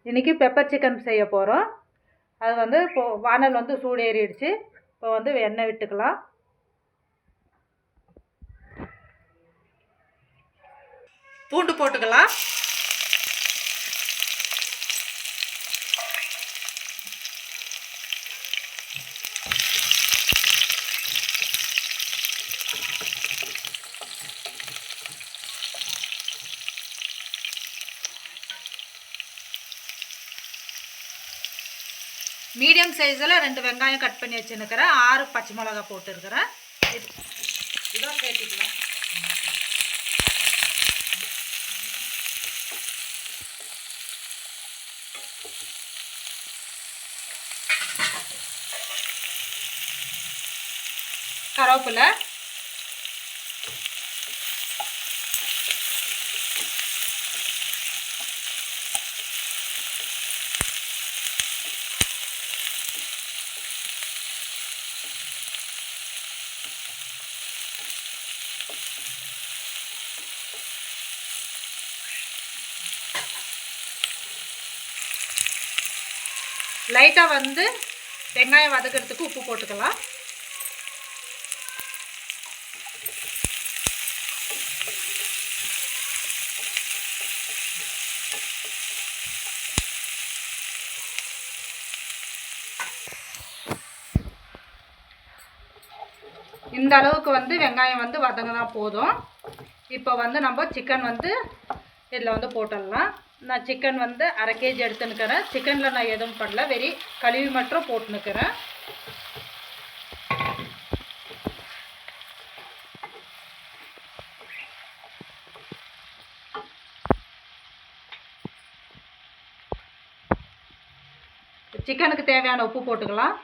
இன்றைக்கி pepper chicken செய்ய போகிறோம். அது வந்து இப்போது வானல் வந்து சூடு ஏறிடுச்சு. இப்போ வந்து எண்ணெய் விட்டுக்கலாம். பூண்டு போட்டுக்கலாம். மீடியம் சைஸில் 2 வெங்காயம் கட் பண்ணி வச்சுருக்கிறேன். 6 பச்சை மிளகா போட்டுருக்கிறேன். இதான் சேர்த்துக்கலாம். கருவேப்பிலை, லைட்டாக வந்து வெங்காயம் வதக்கிறதுக்கு உப்பு போட்டுக்கலாம். இந்த அளவுக்கு வந்து வெங்காயம் வந்து வதங்கினா போதும். இப்போ வந்து நம்ம சிக்கன் வந்து இதில் வந்து போட்டுடலாம். நான் சிக்கன் வந்து 1/2 kg எடுத்துன்னுக்கிறேன். சிக்கனில் நான் எதுவும் பண்ணல, வெறி கழுவி மட்டும் போட்டுன்னுக்கிறேன். சிக்கனுக்கு தேவையான உப்பு போட்டுக்கலாம்.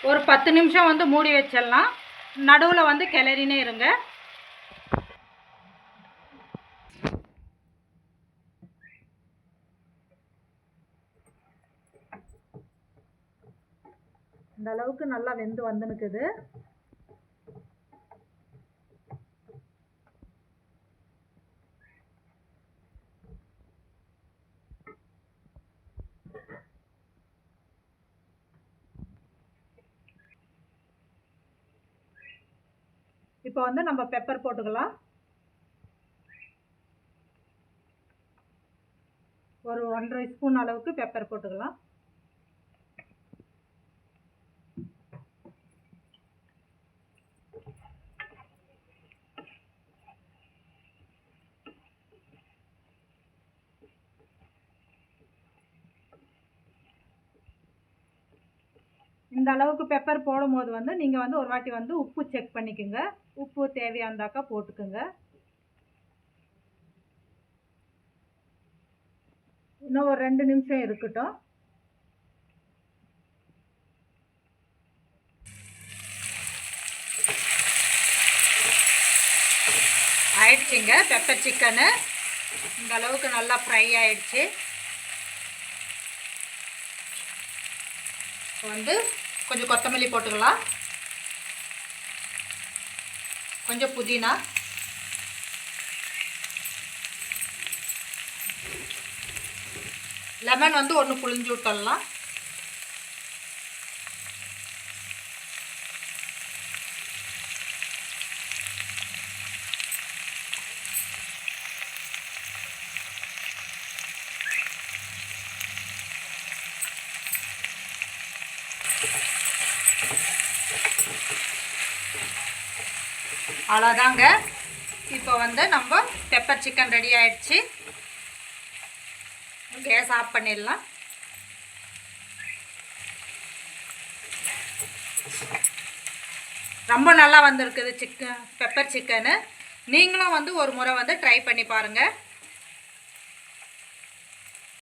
ஒரு 10 நிமிஷம் வந்து மூடி வச்சிடலாம். நடுவில் வந்து கிளறினே இருங்க. இந்த அளவுக்கு நல்லா வெந்து வந்துனுக்குது. இப்போ வந்து நம்ம பெப்பர் போட்டுக்கலாம். ஒரு 1.5 ஸ்பூன் அளவுக்கு பெப்பர் போட்டுக்கலாம். இந்த அளவுக்கு பெப்பர் போடும்போது வந்து நீங்கள் வந்து ஒரு வாட்டி வந்து உப்பு செக் பண்ணிக்கோங்க. உப்பு தேவையானதாக்கா போட்டுக்கோங்க. இன்னும் ஒரு 2 நிமிஷம் இருக்கட்டும். ஆயிடுச்சுங்க பெப்பர் சிக்கனு. இந்த அளவுக்கு நல்லா ஃப்ரை ஆயிடுச்சு. வந்து கொஞ்சம் கொத்தமல்லி போட்டுக்கலாம், கொஞ்சம் புதினா, லெமன் வந்து 1 புழிஞ்சு விட்டுடலாம். அவ்வளோதாங்க. இப்போ வந்து நம்ம பெப்பர் சிக்கன் ரெடி ஆயிடுச்சு. கேஸ் ஆஃப் பண்ணிடலாம். ரொம்ப நல்லா வந்திருக்குது பெப்பர் சிக்கனு. நீங்களும் வந்து ஒரு முறை வந்து ட்ரை பண்ணி பாருங்கள்.